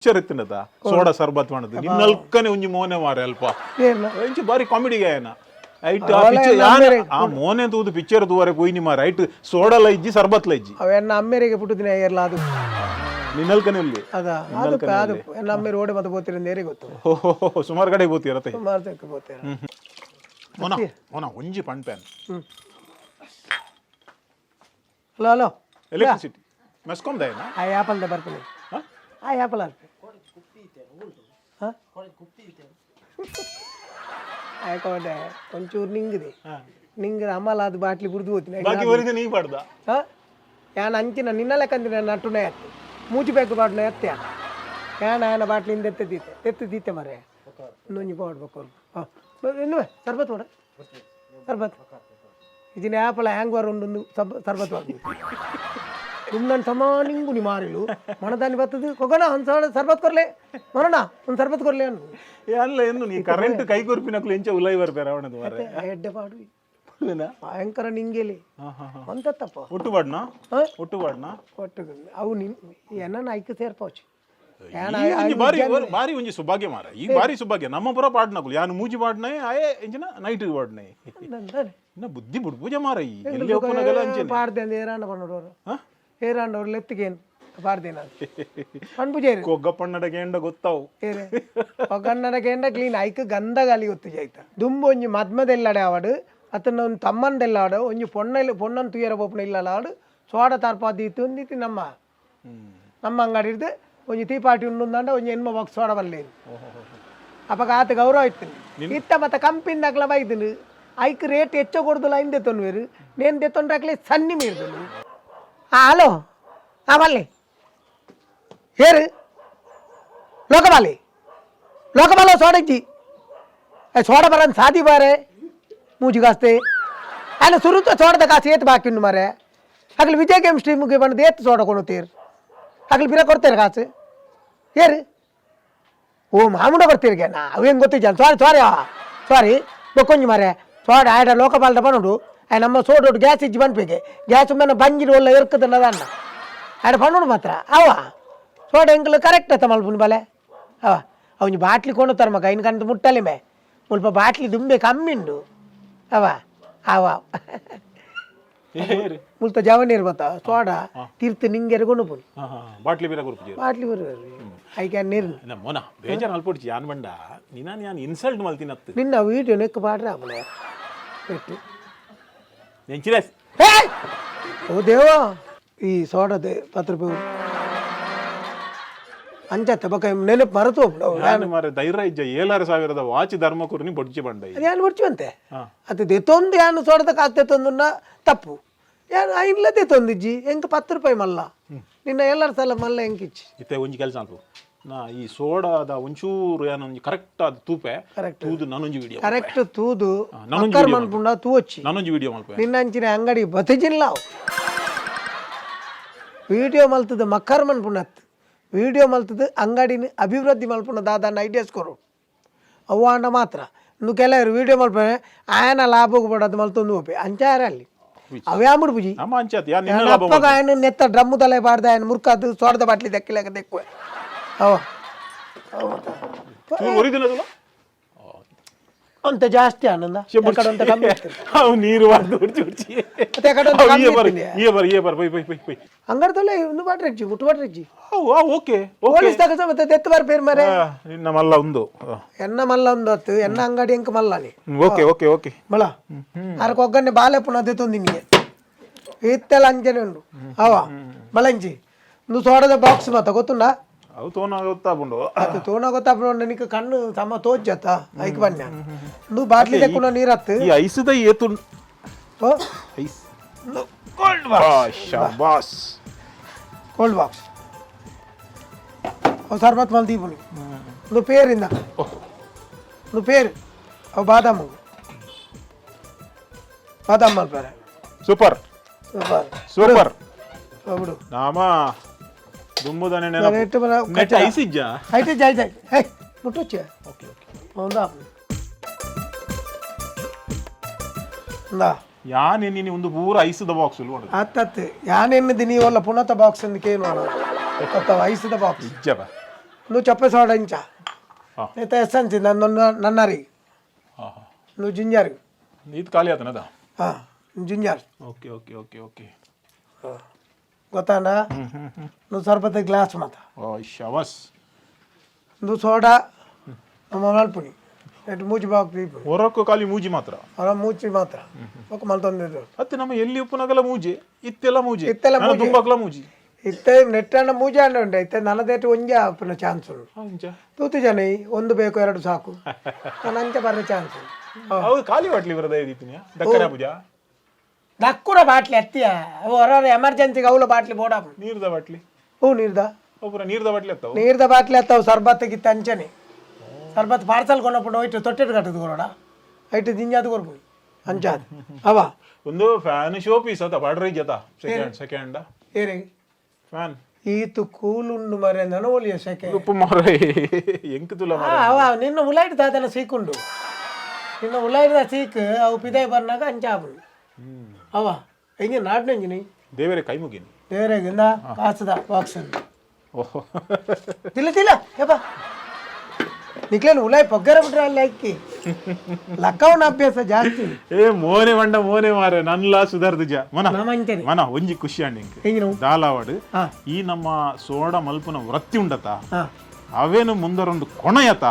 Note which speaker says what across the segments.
Speaker 1: ಚರಿತ್ನದ soda sharbat ಮಾಡದು ನಿನ್ನಲ್ಕನೆ ಒಂಜಿ ಮೋನೆ ಮಾರೆ ಅಲ್ಪ ಒಂಚಿ ಬಾರಿ ಕಾಮಿಡಿಗೆ ಆಯನ ಐಟ್ ಆ ಪಿಕ್ಚರ್ ಆ ಮೋನೆ ತೂದು ಪಿಕ್ಚರ್ ತೂವರೆ ಕೊಯ್ನಿ ಮಾರೆ ಐಟ್ ಸೋಡಲ ಇಜ್ಜಿ ಸರ್ಬತ್ಲ ಇಜ್ಜಿ
Speaker 2: ಅವೆನ್ನ ಅಮ್ಮೆರಿಗೆ ಪುಟ್ಟದಿನ ಏರ್ಲ ಅದು
Speaker 1: ನಿನ್ನಲ್ಕನೆ ಇಲ್ಲಿ
Speaker 2: ಅದ ಅದು ಅದು ಎನ್ನ ಅಮ್ಮೆ ರೋಡ್ ಮತ್ತೆ ಬೋತಿರ ನೇರಿ ಗೊತ್ತು
Speaker 1: ಓಹೋ ಸುಮಾರು ಕಡೆ ಬೋತಿರತ್ತೆ
Speaker 2: ಸುಮಾರು ತಕ್ಕ ಬೋತಿರ
Speaker 1: ಮೋನ ಮೋನ ಒಂಜಿ ಪಂಪೆನ್
Speaker 2: ಹಲೋ ಹಲೋ
Speaker 1: ಎಲೆಕ್ಟ್ರಿಸಿಟಿ ಮೆಸ್ಕಾಂ ದಯನಾ
Speaker 2: ಆ ಆಪಲ್ ದ ಬರ್ತೀನಿ ಆ ಆಪಲ್ ಅಲ್ಪೆ ಆಯ್ಕೊಂಡೆ ಒಂಚೂರು ನಿಂಗಿದೆ ನಿಂಗೆ ಅಮ್ಮಲ್ಲ ಅದು ಬಾಟ್ಲಿ ಬುಡ್ದು ಹೋಗ್ತೀನಿ
Speaker 1: ನೀ ಪಡ್ದ
Speaker 2: ಯಾನ್ ಅಂಚಿನ ನಿನ್ನ ಲೆಕ್ಕಂದಿನ ನಟುನೇ ಎತ್ತು ಮೂಚಿ ಬೇಕು ಬಾಟ್ನ ಎತ್ತೆ ಯಾನ ಆಯನ ಬಾಟ್ಲಿಂದ ಎತ್ತದೀತೆ ಮರೆ ಇನ್ನೊಂದು ಪಾಡ್ಬೇಕು ಇನ್ನು ಸರ್ಬತ್ ನೋಡ ಸರ್ಬತ್ ಇದನ್ನ ಆಪಲ ಹ್ಯಾಂಗ್ ಬರ ಒಂದು ಸರ್ಬತ್ ಮಾಡ್ತೀವಿ ನಿಮ್ಮನ್ನ ಸಮಾನಿಂಗು ನಿ ಮಾರಿಲು ಮನದಾನಿ ಬರ್ತದೆ ಕೊಗೋಣ ಒಂದು ಸರ್ಬತ್ ಕೊರ್ಲೆ ಮನೋಣ ಒಂದು ಸರ್ಬತ್ ಕೊರ್ಲೆ ಅನ್ನು
Speaker 1: ಅಲ್ಲ ಏನು ನೀ ಕರೆಂಟ್ ಕೈ ಕೊರ್ಪಿನಕ್ಲು ಎಂಚ ಉಲೈ ಬರ್ಬೇರೆ ಅವನದು ಮಾರೆ
Speaker 2: ಎಡ್ಡೆ ಪಾಡು ಭಯಂಕರ ನಿಂಗೆಲಿ ಅಂತ ತಪ್ಪ
Speaker 1: ಒಟ್ಟು ಬಾಡ್ನ
Speaker 2: ಒಟ್ಟು ಅವು ಎನ್ನ ಐಕ್ಯ ಸೇರ್ಪೋಚು
Speaker 1: ಬಾರಿ ಒಂಜಿ ಸುಭಾಗ್ಯ ಮಾರ ಈ ಬಾರಿ ಸುಭಾಗ್ಯ ನಮ್ಮ ಪುರ ಪಾಡ್ನಕುಲು ಯಾನು ಮೂಜಿ ಪಾಡ್ನೈ ಆಯೇ ಎಂಚಿನ ನೈಟ್ ಪಾಡ್ನೈ ಇನ್ನ ಬುದ್ಧಿ ಬುಡ್ ಪೂಜೆ ಮಾರ ಈ ಎಲ್ಲಿ ಹೋಗ್ನಗಲ ಅಂಚೆ
Speaker 2: ಪಾಡ್ದೆ ಅಂದ್ರೆ ಏರಾಂಡ ಪಣ್ಣೋರು ಏರಾಂಡವ್ರು ಲೆತ್ತಿಗೇನು ಪಾಡ್ದೇನ ಪಣ್ಪುಜೇರಿ
Speaker 1: ಕೊಗ್ಗಪ್ಪಣ್ಣಡಗೆ ಎಂಡ ಗೊತ್ತಾವು
Speaker 2: ಕೊಗ್ಗಣ್ಣಡಗೆ ಎಂಡ ಕ್ಲೀನ್ ಐಕ್ ಗಂಧಗಾಲಿ ಗೊತ್ತು ಆಯ್ತಾ ದುಂಬು ಒಂಜಿ ಮದ್ಮದೆಲ್ಲಡೆ ಆವಡು ಅತನ ಒಂದು ತಮ್ಮಂದೆಲ್ಲ ಆಡು ಒಂಜಿ ಪೊಣ್ಣನ್ನು ತುಯ್ಯರ ಪೋಪಣ ಇಲ್ಲ ಆಡು ಸೋಡ ತಾರ್ಪಾದಿ ತಂದಿತ್ತು ನಮ್ಮ ಅಂಗಡಿ ಇರ್ದು ಒಂಜಿ ತೀಪಾಟಿ ಉಂಡುಂದಂಡ ಒಂಜಿ ಎನ್ಮ ಬಾಕ್ಸ್ ಸೋಡ ಬಲ್ಲೇನು ಅಪ್ಪಗ ಆತ ಗೌರವ ಇತ್ತು ಇತ್ತ ಮತ್ತೆ ಕಂಪಿಂದ ಅಕ್ಲ ಬೈದನು ಐಕ್ ರೇಟ್ ಹೆಚ್ಚು ಕೊಡ್ದಲ್ಲ ಹಿಂದೆ ತೊನ್ವೇರು ನೇನು ತೆತ್ತೊಂಡ್ರಾಕ್ಲೆ ಸನ್ನಿ ಮೀರ್ದನು ಹಲೋ ಬಲ್ಲಿ ಹೇರು ಲೋಕಬಾಲ ಸೋಡಜ್ಜಿ ಸೋಡ ಬರನ್ ಸಾದಿ ಬಾರೆ ಮೂಜಿ ಕಾಸ್ತೆ ఆయన ಸುರುತ್ತ ಸೋಡದ ಕಾಸು ಏತ್ ಬಾಕಿಂಡು ಮಾರೆ ಅಗ್ಲಿ ವಿಜಯ್ ಗೇಮ್ ಸ್ಟ್ರೀಮ್ಗೆ ಬಂದು ಏತ್ ಸೋಡ ಕೊಡುತ್ತೀರ್ ಅಗ್ಲಿ ಬಿರ ಕೊಡ್ತೀರ ಕಾಸು ಏರು ಓ ಮಾಮೂಡ ಬರ್ತೀರಿಗೆ ನಾ ಅವೇನು ಗೊತ್ತಿದ್ದ ಸಾರಿ ಬೊಕ್ಕೊಂಜಿ ಮಾರೆ ಸೋಡ ಆಯ್ಡ ಲೋಕಪಾಲದ ಪಣುಡು ಆಯ್ನ ನಮ್ಮ ಸೋಡೋಡು ಗ್ಯಾಸ್ ಇಜ್ಜಿ ಬನ್ಪೇಗೆ ಗ್ಯಾಸ್ ಮೇಲೆ ಬಂಜಿರು ಒಳ್ಳೆ ಇರ್ಕದಲ್ಲ ಅನ್ನ ಆಯ್ಡ ಪಣುಡು ಮಾತ್ರ ಅವ ಸೋಡ ಎಂಕಲು ಕರೆಕ್ಟ್ ಆತ ಮಲ್ಪುನಿ ಬಲೆ ಅವ ಅವನು ಬಾಟ್ಲಿ ಕೊಂಡುತ್ತಾರೆ ಮಗ ಇನ್ನು ಕಂಡು ಮುಟ್ಟಲಿ ಮೇ ಸ್ವಲ್ಪ ಬಾಟ್ಲಿ ದುಂಬೆ ಕಮ್ಮಿಂಡು ಅವ ಅವ ಮುಲ್ತ ಜವನಿ ಇರ್ಬತ್ತ ಸೋಡ ತೀರ್ಥ ನಿಂಗೆ ಎರ್ಕೊಂಡು ಪುನಿ
Speaker 1: ಬಾಟ್ಲಿ ಬೇರೆ ಗುರುಪುಜಿ
Speaker 2: ಬಾಟ್ಲಿ ಬರು ಐ ಕ್ಯಾನ್ ನೀರು
Speaker 1: ಮೋನ ಬೇಜಾರು ಅಲ್ಪೊಡ್ಚಿ ಯಾನ್ ಬಂಡ ನಾನು ಇನ್ಸಲ್ಟ್ ಮಲ್ತಿನತ್ತು
Speaker 2: ನಿನ್ನ ವೀಡಿಯೋ ನೆಕ್ ಬಾಡ್ರೆ ಆಮೇಲೆ ಪೆಟ್ಟು
Speaker 1: ನೆಂಚಿರೇಸ್
Speaker 2: ಓ ದೇವ ಈ ಸೋಡದೆ 10 ರೂಪಾಯಿ ಅಂಚತ್ತ ಬಕ ನೆನಪು ಮರೆತು
Speaker 1: ಮಾರೆ ಧೈರ್ಯ ಇಜ್ಜ 7,000 ವಾಚ್ ಧರ್ಮಕುರ್ನಿ ಬೊಡ್ಚಿ ಬಂಡ
Speaker 2: ಯಾನು ಬೊಡ್ಚಿವಂತೆ ಅದು ದೆತ್ತೊಂದು ಯಾನು ಸೋಡದಕ್ಕೆ ಆಗ್ತೈತೊಂದುನ್ನ ತಪ್ಪು ಯಾನು ಇಲ್ಲದೆ ತೊಂದಿಜ್ಜಿ ಎಂಕ 10 ರೂಪಾಯಿ ಮಲ್ಲ ನಿನ್ನ ಎಲ್ಲರ ಸಲ ಮಲ್ಲ ಎಂಕಿಚ್ಚಿ
Speaker 1: ಇತ್ತೆ ಒಂಜಿ ಕೆಲಸ ಅಲ್ಪ ನಾ ಈ ಸೋಡಾದ ಒಂಚೂರು ಏನೋ ಒಂಜಿ ಕರೆಕ್ಟ್ ಆದ ತೂಪೆ ತೂದು ನಾನೊಂಜಿ ವಿಡಿಯೋ
Speaker 2: ಕರೆಕ್ಟ್ ತೂದು ಮಕ್ಕರ್ ಮನ್ಪುಂಡ ತೂವಚ್ಚಿ
Speaker 1: ನಾನೊಂಜಿ ವಿಡಿಯೋ ಮಲ್ಪ
Speaker 2: ನಿನ್ನ ಅಂಚಿನ ಅಂಗಡಿ ಬತಿಜಿಲ್ಲ ವಿಡಿಯೋ ಮಲ್ತದ ಮಕ್ಕರ್ ಮನ್ಪುಂಡತ್ ವಿಡಿಯೋ ಮಲ್ತದ ಅಂಗಡಿನ ಅಭಿವೃದ್ಧಿ ಮಲ್ಪುಂಡ ದಾದನ್ನ ಐಡಿಯಾಸ್ ಕೊರು ಅವಾಂಡ ಮಾತ್ರ ಇನ್ನು ಕೆಲವರು ವಿಡಿಯೋ ಮಲ್ಪ ಆಯನ ಲಾಭಕ್ಕೆ ಬಡೋದು ಮಲ್ತೊಂದು ಹೋಪೆ ಅಂಚಾರ ಅಲ್ಲಿ ಅವೇ ಮುಡ್ಬುಜಿ ಅಪ್ಪಗ ఆయన ನೆತ್ತ ಡ್ರಮ್ಮು ತಲೆ ಬಾಡ್ದ ఆయన ಮುರ್ಕಾದು ಸೋಡದ ಬಾಟ್ಲಿ ದಕ್ಕಿಲಾಗ ದೆಕ್ಕುವೆ ಅವ ಅಂತ ಜಾಸ್ತಿ ಆನಂದ ಕಮ್ಮಿ
Speaker 1: ನೀರು
Speaker 2: ಅಂಗಡಿ ತೊಲೆ ಒಂದು ಬಾಟ್ರಿ ಮುಟ್ಟು ಬಾಟ್ರಿ
Speaker 1: ಓಕೆ
Speaker 2: ಪೊಲೀಸ್ ತಗಸ ಮತ್ತೆ ದೆತ್ತು ಬಾರ್ ಪೇರ್ ಮರೆ
Speaker 1: ನಿನ್ನ ಮಲ್ಲ ಒಂದು
Speaker 2: ಎನ್ನ ಮಲ್ಲ ಒಂದು ಹೊತ್ತು ಎನ್ನ ಅಂಗಡಿ ಎಂಕ ಮಲ್ಲಾನಿ
Speaker 1: ಓಕೆ ಓಕೆ ಓಕೆ
Speaker 2: ಮಳ ಅರಕ ಒಗ್ಗನ್ನೆ ಬಾಲೆ ಪುನಃ ದೆತ್ತೊಂದಿನಿಗೆ ಇತ್ತೆಲ್ಲ ಅಂಜನೆ ಉಂಡು ಅವ ಮಳಂಜಿ ಒಂದು ಸೋಡದ ಬಾಕ್ಸ್ ಮತ್ತ ಗೊತ್ತುಂಡ
Speaker 1: ಅವು ತೋನ ಗೊತ್ತಾಪುಂಡು
Speaker 2: ಅದು ತೋನ ಗೊತ್ತಾಪುಂಡು ನನಗೆ ಕಣ್ಣು ಸಮ ತೋಜ್ಜತ್ತ ಐಕ್ ಬನ್ಯ ನೀವು ಬಾಟ್ಲಿ ತೆಕ್ಕುನ ನೀರತ್ತು
Speaker 1: ಈ ಐಸದ ಏತು
Speaker 2: ಓ
Speaker 1: ಐಸ್
Speaker 2: ಕೋಲ್ಡ್ ಬಾಕ್ಸ್
Speaker 1: ಶಾಬಾಸ್
Speaker 2: ಕೋಲ್ಡ್ ಬಾಕ್ಸ್ ಅವು ಸರ್ಬತ್ ಮಲ್ ದೀಪುನಿ ಒಂದು ಪೇರಿಂದ ಒಂದು ಪೇರು ಅವು ಬಾದಾಮು ಬಾದಾಮ್ ಮಲ್ಪೇರೆ
Speaker 1: ಸೂಪರ್
Speaker 2: ಸೂಪರ್
Speaker 1: ಸೂಪರ್
Speaker 2: ಬಿಡು
Speaker 1: ನಾಮ ದುಂಬುದನೆ ನೆಟ್ ಐಸಿಜ್ಜ
Speaker 2: ಐತೆ ಜಾಯ್ ಜಾಯ್ ಹೇ ಮುಟ್ಟುಚ್ಚೆ
Speaker 1: ಓಕೆ ಓಕೆ
Speaker 2: ಹೌದಾ ನಾ
Speaker 1: ಯಾನೆನ್ನಿ ಒಂದು ಪೂರ ಐಸದ ಬಾಕ್ಸ್ ನೋಡು
Speaker 2: ಅತ್ತತ್ತೆ ಯಾನೆನ್ನದಿ ನೀವಲ್ಲ ಪುನತ ಬಾಕ್ಸ್ ಅಂತ ಕೇನು ಐಸದ ಬಾಕ್ಸ್
Speaker 1: ಇಜ್ಜಬ
Speaker 2: నువ్వు చెప్పే సోడా ఇంచా
Speaker 1: ಹಾ
Speaker 2: అయితే ఎస్సెన్స్ నన్నరి
Speaker 1: ಹಾ ಹಾ
Speaker 2: నువ్వు జింజర్
Speaker 1: ಇದು ಖಾಲಿ ಆತನದ
Speaker 2: ginger
Speaker 1: okay okay okay okay
Speaker 2: ಗೊತ್ತಾಂಡ నువ్వు సరిపోతే గ్లాస్ మాత
Speaker 1: ಓ ಶವಸ್
Speaker 2: నువ్వు సోడా మల్పుని ఎటు మూచి బాగు తీపు
Speaker 1: ಹೊರಕ್ಕೂ ಖಾಲಿ ಮೂಜಿ ಮಾತ್ರ
Speaker 2: అలా మూచి మాత్ర ఒక మల్తొంది
Speaker 1: ಮತ್ತೆ ನಮ್ಮ ಎಲ್ಲಿ ಉಪ್ಪುನಗಲ ಮೂಜಿ ಇತ್ತೆಲ್ಲ ಮೂಜಿ
Speaker 2: ಇತ್ತೆಲ್ಲ ಮೂಜಿ.
Speaker 1: ದುಂಬಕ್ಲ ಮೂಜಿ
Speaker 2: ಇತ್ತೆ ನೆಟ್ಟಣ್ಣ ಮೂಜೆ ಅಂಡ ಉಂಟು ಇತ್ತೆ ನನ್ನದೇಟು ಒಂಜೆ ಆಪಿನ ಚಾನ್ಸ್ ಉಂಟು
Speaker 1: ಅಂಚ
Speaker 2: ತೂತು ಜನ ಒಂದು ಬೇಕು ಎರಡು ಸಾಕು ನಾನು ಅಂಚ ಬರೋ ಚಾನ್ಸ್ ಉಂಟು
Speaker 1: ಹೌದು ಖಾಲಿ ಬಾಟ್ಲಿ ಬರದ ಇದೀನಿ ದಕ್ಕರ ಪೂಜಾ
Speaker 2: ದಕ್ಕೂರ ಬಾಟ್ಲಿ ಎತ್ತಿಯ ಹೊರ ಎಮರ್ಜೆನ್ಸಿಗೆ ಅವಳ ಬಾಟ್ಲಿ ಬೋಡ
Speaker 1: ನೀರ್ದ ಬಾಟ್ಲಿ
Speaker 2: ನೀರ್ದ
Speaker 1: ಒಬ್ಬರ ನೀರ್ದ ಬಾಟ್ಲಿ ಎತ್ತವು
Speaker 2: ನೀರ್ದ ಬಾಟ್ಲಿ ಎತ್ತಾವು ಸರ್ಬತ್ತಿಗಿತ್ತ ಅಂಚನೆ ಸರ್ಬತ್ ಪಾರ್ಸಲ್ ಕೊನప్పుడు ಇಟ್ಟು ತೊಟ್ಟೆಟ್ಟು ಕಟ್ಟದು ಕೊರೋಡ ಐಟು ದಿಂಜಾದು ಕೊರ್ಬೋದು ಅಂಚಾದ ಅವ
Speaker 1: ಒಂದು ಫ್ಯಾನ್ ಶೋ ಪೀಸ್ ಅದ ಬಾಡ್ರಿ ಜತ ಸೆಕೆಂಡ್
Speaker 2: ಏರೇ
Speaker 1: ಫ್ಯಾನ್
Speaker 2: ಈತು ಕೂಲುಂಡು ಮರೆ ನನವಲಿಯ ಸೆಕೆ
Speaker 1: ಉಪ್ಪು ಮಾರೈ ಎಂಕ್ ತುಲ
Speaker 2: ಅವ ನಿನ್ನ ಉಲಾಯ್ಡು ದಾದನ ಸೀಕುಂಡು ನಿನ್ನ ಉಲಾಯ್ದ ಸೀಕ್ ಅವು ಪಿದಾಯ್ ಬರ್ನಾಗ ಅಂಚಾಬು ಅವ ಹೆಂಗೆ ನಾಡ್ನಂಜಿನಿ
Speaker 1: ದೇವರೇ ಕೈ ಮುಗಿನಿ
Speaker 2: ದೇವರಾಗಿಂದ ಕಾಸದ ಬಾಕ್ಸ್
Speaker 1: ಓಹೋ
Speaker 2: ತಿಲ್ಲ ತಿಲ್ಲ ಯಪ್ಪ ನಿಕ್ಲೇನು ಉಲಾಯ್ ಪಗ್ಗರ ಬಿಟ್ರೆ ಅಲ್ಲಿ ಅಕ್ಕಿ ಲಕ್ಕವನ ಅಭ್ಯಾಸ ಜಾಸ್ತಿ
Speaker 1: ಏ ಮೋನೆ ಮಂಡ ಮೋನೆ ಮಾರೆ ನನ್ಲ ಸುಧಾರ್ದಜ ಮನ
Speaker 2: ನಮ್ಮಂತೇನೆ
Speaker 1: ಮನ ಒಂಜಿ ಖುಷಿ ಅಂಡಿ
Speaker 2: ಹೆಂಗೆ ನಾವು
Speaker 1: ದಾಲಾವಾಡು
Speaker 2: ಹಾ
Speaker 1: ಈ ನಮ್ಮ ಸೋಡ ಮಲ್ಪುನ ವೃತ್ತಿ ಉಂಡತ
Speaker 2: ಹಾ
Speaker 1: ಅವೇನು ಮುಂದರೊಂದು ಕೊಣಯತ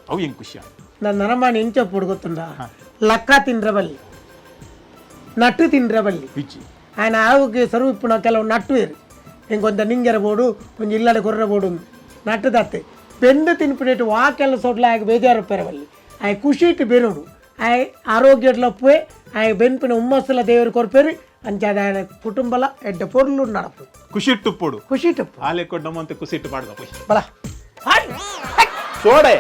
Speaker 1: ಅವು ಹೆಂಗ್ ಖುಷಿ
Speaker 2: ನನ್ನ ನರಮಾಣಿ ಎಂಚప్పుడు ಗೊತ್ತುಂಡ లక్క తిండ్రబల్లి నట్టు తిండ్రబల్లి
Speaker 1: పిచ్చి
Speaker 2: ఆయన ఆవుకి సరువు ఇప్పుడు ಕೆಲವು నట్టు వేరు ఇంకొంత నింగెర పోడు కొంచెం ఇల్లడ కొర్ర పోడు నట్టు తత్తే ಬೆಂದು ತಿನ್ಪಿಟ್ಟು ವಾಕೆಲ್ಲ ಸೊಡ್ಲ ಆಗ ಬೇಜಾರು ಪೆರವಲ್ಲಿ ಆಯ್ ಖುಷಿಟ್ಟು ಬೆರುಡು ಆಯ್ ಆರೋಗ್ಯಟ್ಲ ಪೋಯ್ ಆಯ್ ಬೆನ್ಪಿನ ಹುಮ್ಮಸ್ಸಲ ದೇವರು ಕೊರ್ಪೇರಿ ಅಂಚಾದ ఆయన ಕುಟುಂಬಲ ಎಡ್ಡ ಪೊರ್ಲು ನಡಪು
Speaker 1: ಖುಷಿಟ್ಟು ಪೋಡು
Speaker 2: ಖುಷಿಟ್ಟು
Speaker 1: ಆಲೆ ಕೊಡ್ಡಮ್ಮಂತೆ ಖುಷಿಟ್ಟು ಪಾಡ್ದ ಪೋಯ್
Speaker 2: ಬಲ
Speaker 1: ಸೋಡೆ